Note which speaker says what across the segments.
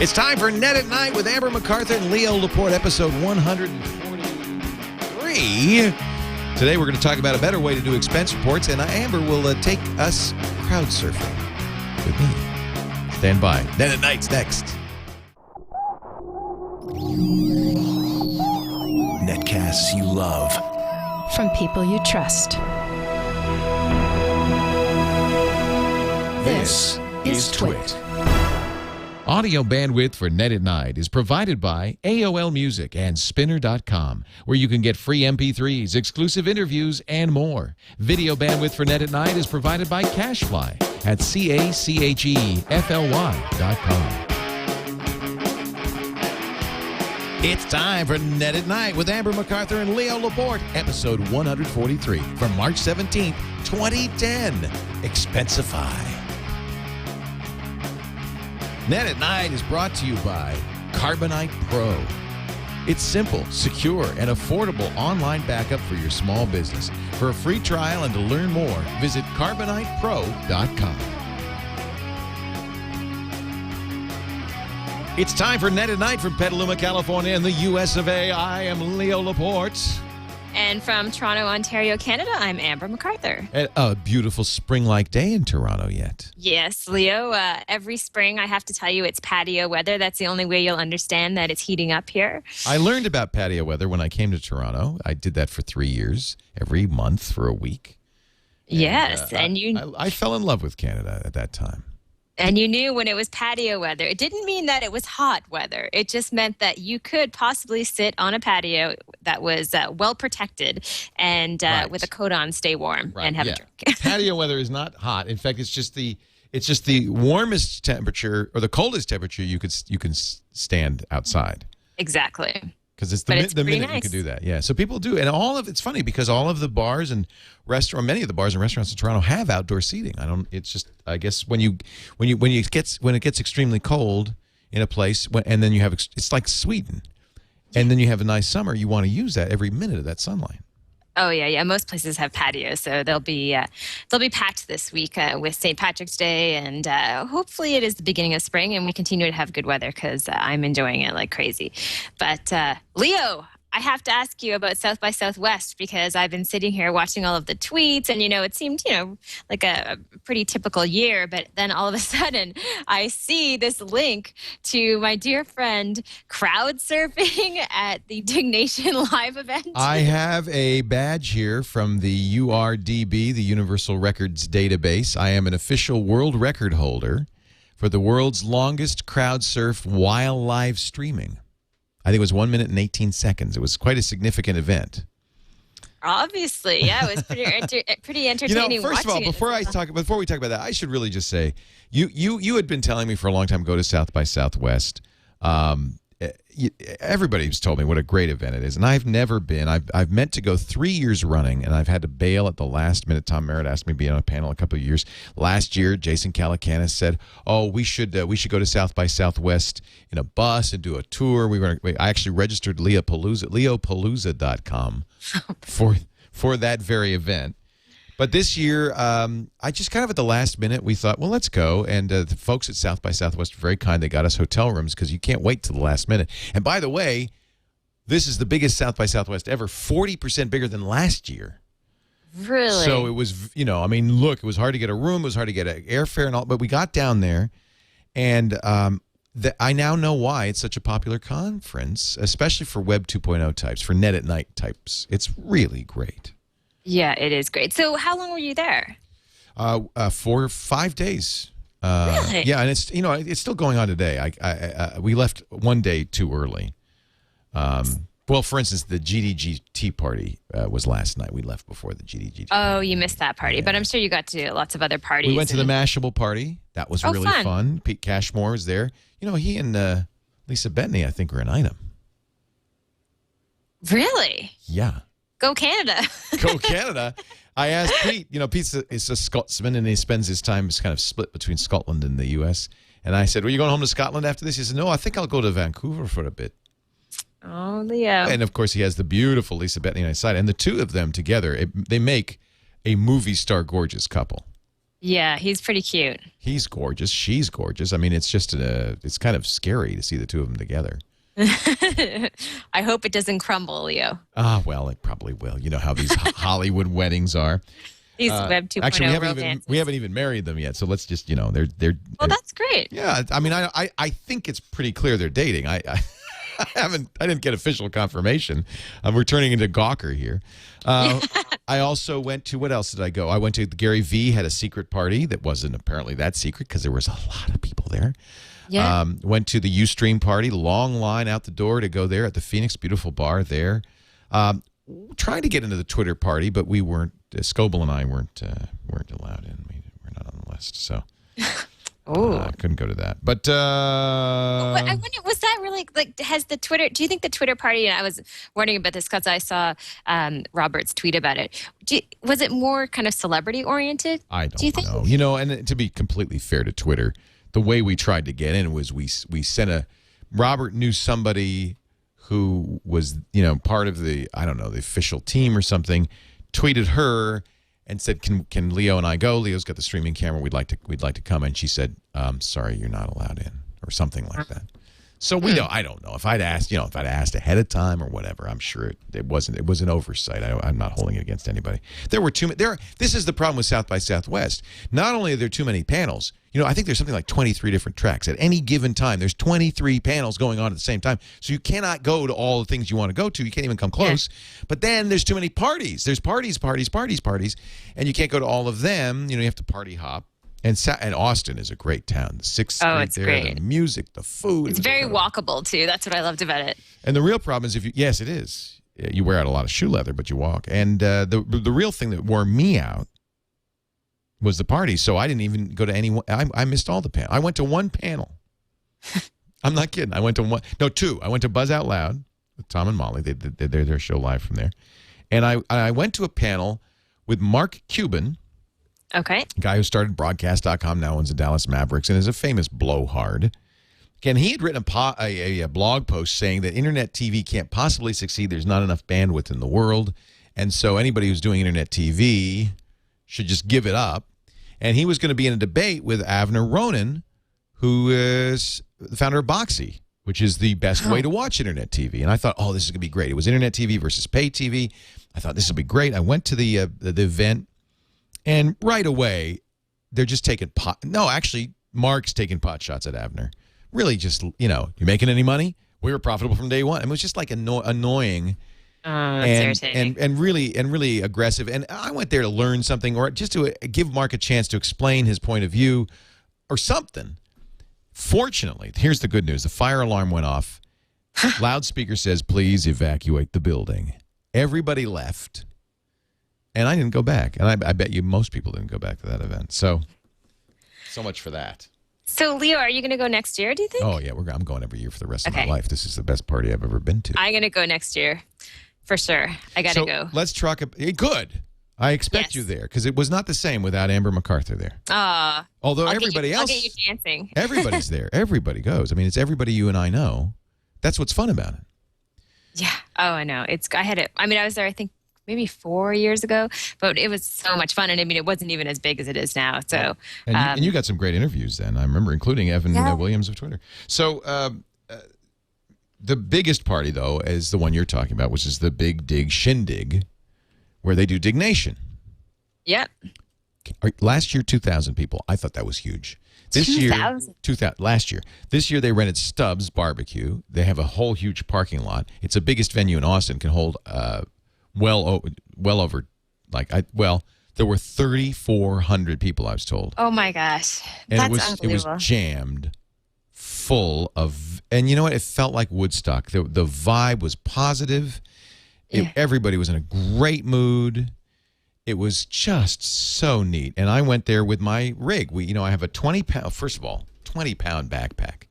Speaker 1: It's time for Net at Night with Amber MacArthur and Leo Laporte, episode 143. Today we're going to talk about a better way to do expense reports, and Amber will take us crowd surfing with me. Stand by. Net at Night's next.
Speaker 2: Netcasts you love.
Speaker 3: From people you trust.
Speaker 2: This is Twit.
Speaker 1: Audio bandwidth for Net at Night is provided by AOL Music and Spinner.com, where you can get free MP3s, exclusive interviews, and more. Video bandwidth for Net at Night is provided by CashFly at CACHEFLY.com. It's time for Net at Night with Amber MacArthur and Leo Laporte, episode 143 from March 17th, 2010. Expensify. Net at Night is brought to you by Carbonite Pro. It's simple, secure, and affordable online backup for your small business. For a free trial and to learn more, visit CarbonitePro.com. It's time for Net at Night from Petaluma, California, in the U.S. of A. I am Leo Laporte.
Speaker 4: And from Toronto, Ontario, Canada, I'm Amber MacArthur.
Speaker 1: A beautiful spring-like day in Toronto yet.
Speaker 4: Yes, Leo. Every spring, I have to tell you, it's patio weather. That's the only way you'll understand that it's heating up here.
Speaker 1: I learned about patio weather when I came to Toronto. I did that for 3 years, every month for a week.
Speaker 4: Yes, and
Speaker 1: I fell in love with Canada at that time.
Speaker 4: And you knew when it was patio weather. It didn't mean that it was hot weather. It just meant that you could possibly sit on a patio that was well protected and with a coat on, stay warm, and have a drink.
Speaker 1: Patio weather is not hot. In fact, it's just the warmest temperature or the coldest temperature you can stand outside.
Speaker 4: Exactly.
Speaker 1: Because it's the minute nice. You can do that. Yeah. So people do. And it's funny because all of the bars and many of the bars and restaurants in Toronto have outdoor seating. I guess when it gets extremely cold in a place and then you have, it's like Sweden. And then you have a nice summer, you want to use that every minute of that sunlight.
Speaker 4: Oh, yeah. Most places have patios, so they'll be packed this week with St. Patrick's Day, and hopefully it is the beginning of spring, and we continue to have good weather because I'm enjoying it like crazy. But, Leo, I have to ask you about South by Southwest because I've been sitting here watching all of the tweets, and, it seemed, like a pretty typical year, but then all of a sudden I see this link to my dear friend crowd surfing at the Dignation Live event.
Speaker 1: I have a badge here from the URDB, the Universal Records Database. I am an official world record holder for the world's longest crowd surf while live streaming. I think it was 1 minute and 18 seconds. It was quite a significant event.
Speaker 4: Obviously, yeah, it was pretty entertaining.
Speaker 1: First of all, before we talk about that, I should really just say, you had been telling me for a long time go to South by Southwest. Everybody's told me what a great event it is, and I've never been. I've meant to go 3 years running, and I've had to bail at the last minute. Tom Merritt asked me to be on a panel a couple of years. Last year, Jason Calacanis said, "Oh, we should go to South by Southwest in a bus and do a tour." I actually registered leopalooza.com for that very event. But this year, I just kind of at the last minute, we thought, well, let's go. And the folks at South by Southwest were very kind. They got us hotel rooms because you can't wait till the last minute. And by the way, this is the biggest South by Southwest ever, 40% bigger than last year.
Speaker 4: Really?
Speaker 1: So it was, look, it was hard to get a room. It was hard to get an airfare and all. But we got down there, and I now know why it's such a popular conference, especially for Web 2.0 types, for Net at Night types. It's really great.
Speaker 4: Yeah, it is great. So how long were you there?
Speaker 1: For 5 days.
Speaker 4: Really?
Speaker 1: Yeah, and it's still going on today. We left one day too early. Well, for instance, the GDG Tea Party was last night. We left before the GDG.
Speaker 4: Oh, you missed that party, but I'm sure you got to lots of other parties.
Speaker 1: We went to the Mashable party. That was really fun. Pete Cashmore was there. He and Lisa Bettany, I think, were an item.
Speaker 4: Really?
Speaker 1: Yeah.
Speaker 4: Go Canada.
Speaker 1: Go Canada. I asked Pete, Pete is a Scotsman, and he spends his time kind of split between Scotland and the U.S. And I said, "Well, you going home to Scotland after this?" He said, "No, I think I'll go to Vancouver for a bit."
Speaker 4: Oh, Leo.
Speaker 1: And, of course, he has the beautiful Lisa Bettany on his side. And the two of them together, they make a movie star gorgeous couple.
Speaker 4: Yeah, he's pretty cute.
Speaker 1: He's gorgeous. She's gorgeous. I mean, it's just it's kind of scary to see the two of them together.
Speaker 4: I hope it doesn't crumble, Leo.
Speaker 1: Well, it probably will. You know how these Hollywood weddings are.
Speaker 4: These Web 2.0
Speaker 1: actually,
Speaker 4: romances.
Speaker 1: we haven't even married them yet. So let's just, they're.
Speaker 4: Well, that's great.
Speaker 1: Yeah, I mean, I think it's pretty clear they're dating. I didn't get official confirmation. We're turning into Gawker here. I also went to, what else did I go? I went to Gary Vee had a secret party that wasn't apparently that secret because there was a lot of people there.
Speaker 4: Yeah.
Speaker 1: Went to the Ustream party, long line out the door to go there at the Phoenix, beautiful bar there. Trying to get into the Twitter party, but we weren't. Scoble and I weren't allowed in. We're not on the list, so. I couldn't go to that. But
Speaker 4: I wonder, was that really like? Has the Twitter? Do you think the Twitter party? And I was wondering about this because I saw Robert's tweet about it. Was it more kind of celebrity oriented?
Speaker 1: I don't
Speaker 4: do you think?
Speaker 1: know. You know, and to be completely fair to Twitter, the way we tried to get in was we sent Robert knew somebody who was part of the the official team or something, tweeted her and said, "Can Leo and I go? Leo's got the streaming camera. We'd like to come." And she said, "Sorry, you're not allowed in," or something like that. So I don't know if I'd asked, if I'd asked ahead of time or whatever. I'm sure it was an oversight. I'm not holding it against anybody. There were too many. This is the problem with South by Southwest. Not only are there too many panels. I think there's something like 23 different tracks at any given time. There's 23 panels going on at the same time. So you cannot go to all the things you want to go to. You can't even come close. Yeah. But then there's too many parties. There's parties, and you can't go to all of them. You have to party hop. And Austin is a great town. The 6th Street
Speaker 4: it's
Speaker 1: there,
Speaker 4: great.
Speaker 1: the music, the food.
Speaker 4: It's very walkable too. That's what I loved about it.
Speaker 1: And the real problem is yes, it is. You wear out a lot of shoe leather, but you walk. And the real thing that wore me out was the party. So I didn't even go to any one. I missed all the panels. I went to one panel. I'm not kidding. I went to two. I went to Buzz Out Loud with Tom and Molly. They did their show live from there. And I went to a panel with Mark Cuban.
Speaker 4: Okay.
Speaker 1: A guy who started Broadcast.com, now owns the Dallas Mavericks, and is a famous blowhard. Again, he had written a blog post saying that internet TV can't possibly succeed. There's not enough bandwidth in the world. And so anybody who's doing internet TV should just give it up. And he was going to be in a debate with Avner Ronan, who is the founder of Boxy, which is the best way to watch internet TV. And I thought, this is going to be great. It was internet TV versus pay TV. I thought this will be great. I went to the event. And right away, they're just taking pot. No, actually, Mark's taking pot shots at Avner. Really just, you making any money? We were profitable from day one. I mean, it was just like annoying and really aggressive. And I went there to learn something or just to give Mark a chance to explain his point of view or something. Fortunately, here's the good news. The fire alarm went off. Loudspeaker says, "Please evacuate the building." Everybody left. And I didn't go back. And I bet you most people didn't go back to that event. So much for that.
Speaker 4: So, Leo, are you going to go next year, do you think?
Speaker 1: Oh, yeah. I'm going every year for the rest of my life. This is the best party I've ever been to.
Speaker 4: I'm going to go next year. For sure. I got to go.
Speaker 1: Let's talk. Good. I expect you there because it was not the same without Amber MacArthur there. Although everybody else.
Speaker 4: I'll get you dancing.
Speaker 1: Everybody's there. Everybody goes. I mean, it's everybody you and I know. That's what's fun about it.
Speaker 4: Yeah. Oh, I know. I was there, I think, maybe 4 years ago, but it was so much fun. And I mean, it wasn't even as big as it is now. So,
Speaker 1: and you got some great interviews then. I remember, including Evan Williams of Twitter. So, the biggest party though is the one you're talking about, which is the Big Dig Shindig, where they do Dignation.
Speaker 4: Yep.
Speaker 1: Last year, 2,000 people. I thought that was huge. This year, 2,000. Last year. This year, they rented Stubbs Barbecue. They have a whole huge parking lot. It's the biggest venue in Austin. Can hold well over, there were 3,400 people, I was told.
Speaker 4: Oh my gosh,
Speaker 1: and
Speaker 4: that's
Speaker 1: it was jammed, full of, and you know what? It felt like Woodstock. The vibe was positive. Everybody was in a great mood. It was just so neat. And I went there with my rig. I have a 20-pound backpack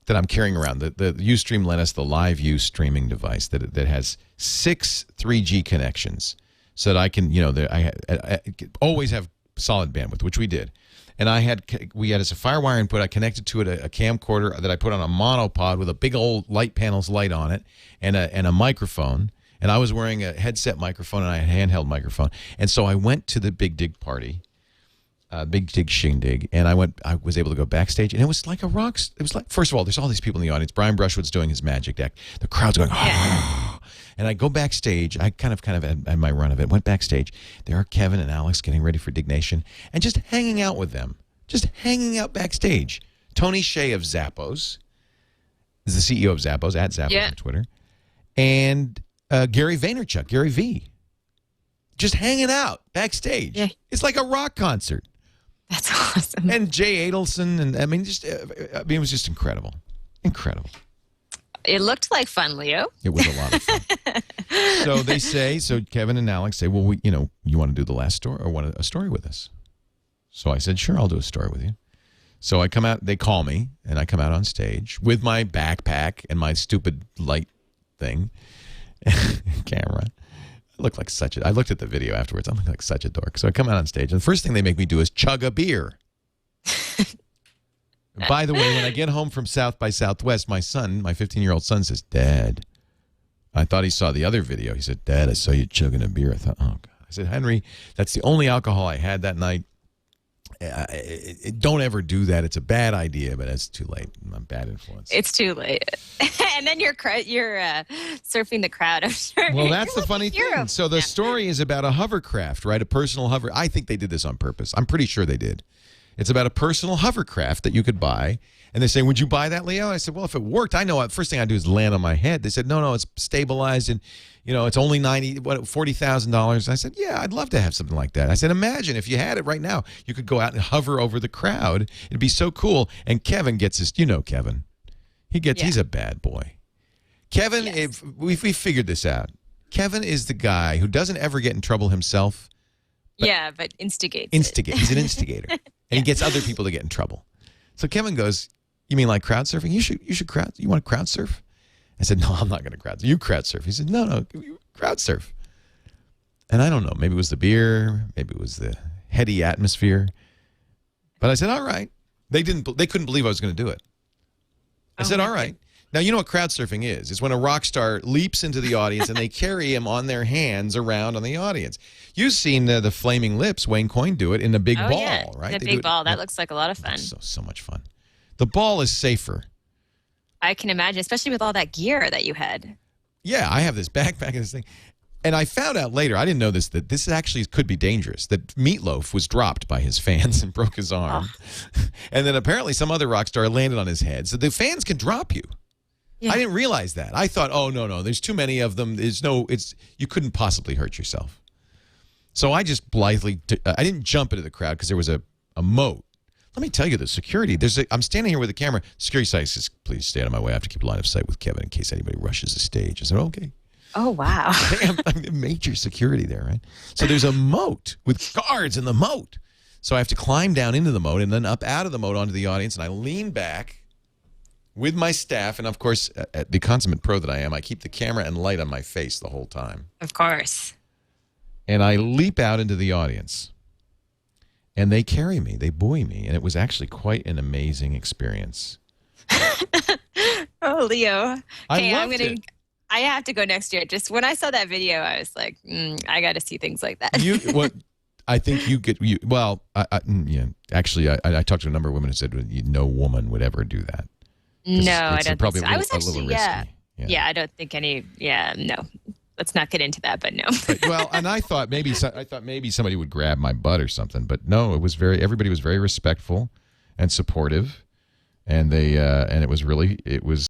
Speaker 1: that I'm carrying around. The Ustream lent us the LiveU streaming device that has 6 3G connections, so that I can, I always have solid bandwidth, which we did. And we had a FireWire input. I connected to it a camcorder that I put on a monopod with a big old light panels light on it, and a microphone. And I was wearing a headset microphone and I had a handheld microphone. And so I went to the Big Dig party. big shindig, and I was able to go backstage, and it was like it was like, first of all, there's all these people in the audience. Brian Brushwood's doing his magic act. The crowd's going, and I go backstage. I kind of had my run of it. Went backstage. There are Kevin and Alex getting ready for Dignation, and just hanging out with them. Just hanging out backstage. Tony Hsieh of Zappos is the CEO of Zappos, at Zappos on Twitter. And Gary Vaynerchuk, Gary V. Just hanging out backstage. Yeah. It's like a rock concert.
Speaker 4: That's awesome.
Speaker 1: And Jay Adelson, and it was just incredible. Incredible.
Speaker 4: It looked like fun, Leo.
Speaker 1: It was a lot of fun. So Kevin and Alex say, well, you want to do the last story or want a story with us? So I said, sure, I'll do a story with you. So I come out, they call me, and I come out on stage with my backpack and my stupid light thing, camera. I looked at the video afterwards. I look like such a dork. So I come out on stage, and the first thing they make me do is chug a beer. By the way, when I get home from South by Southwest, my 15-year-old son says, Dad, I thought he saw the other video. He said, Dad, I saw you chugging a beer. I thought, oh, God. I said, Henry, that's the only alcohol I had that night. Don't ever do that. It's a bad idea, but it's too late. I'm a bad influence.
Speaker 4: It's too late. And then you're surfing the crowd. I'm sure.
Speaker 1: Well, that's the funny thing. So the story is about a hovercraft, right? A personal hover. I think they did this on purpose. I'm pretty sure they did. It's about a personal hovercraft that you could buy. And they say, would you buy that, Leo? I said, well, if it worked, I know. First thing I do is land on my head. They said, no, it's stabilized, and it's only $40,000. I said, yeah, I'd love to have something like that. I said, imagine if you had it right now, you could go out and hover over the crowd. It'd be so cool. And Kevin gets his, Kevin. He's a bad boy. Kevin, if we figured this out. Kevin is the guy who doesn't ever get in trouble himself.
Speaker 4: But instigates.
Speaker 1: He's an instigator, and he gets other people to get in trouble. So Kevin goes, you mean like crowd surfing? You want to crowd surf? I said, no, I'm not going to crowd surf. You crowd surf. He said, no, crowd surf. And I don't know. Maybe it was the beer. Maybe it was the heady atmosphere. But I said, all right. They couldn't believe I was going to do it. I said, all right. Now, you know what crowd surfing is. It's when a rock star leaps into the audience and they carry him on their hands around on the audience. You've seen the Flaming Lips, Wayne Coyne, do it in the big ball, right?
Speaker 4: The big ball. That looks like a lot of fun.
Speaker 1: So much fun. The ball is safer.
Speaker 4: I can imagine, especially with all that gear that you had.
Speaker 1: Yeah, I have this backpack and this thing. And I found out later, I didn't know this, that this actually could be dangerous, that Meatloaf was dropped by his fans and broke his arm. Oh. And then apparently some other rock star landed on his head. So the fans can drop you. Yeah. I didn't realize that. I thought, oh, no, there's too many of them. You couldn't possibly hurt yourself. So I just blithely, I didn't jump into the crowd because there was a moat. Let me tell you, the security, I'm standing here with a camera. Security site says, please stay out of my way. I have to keep line of sight with Kevin in case anybody rushes the stage. I said, okay.
Speaker 4: Oh, wow.
Speaker 1: I'm major security there, right? So there's a moat with guards in the moat. So I have to climb down into the moat and then up out of the moat onto the audience. And I lean back with my staff. And, of course, the consummate pro that I am, I keep the camera and light on my face the whole time.
Speaker 4: Of course.
Speaker 1: And I leap out into the audience. And they carry me. They buoy me. And it was actually quite an amazing experience.
Speaker 4: Oh, Leo. Okay,
Speaker 1: I loved it.
Speaker 4: I have to go next year. Just when I saw that video, I was like, I got to see things like that.
Speaker 1: I think you get Actually, I talked to a number of women who said no woman would ever do that.
Speaker 4: No, I don't
Speaker 1: probably
Speaker 4: think so. I was
Speaker 1: actually,
Speaker 4: risky. Yeah, I don't think any. Yeah, no. Let's not get into that, but no.
Speaker 1: And I thought maybe somebody would grab my butt or something, but no. Everybody was very respectful and supportive, and it was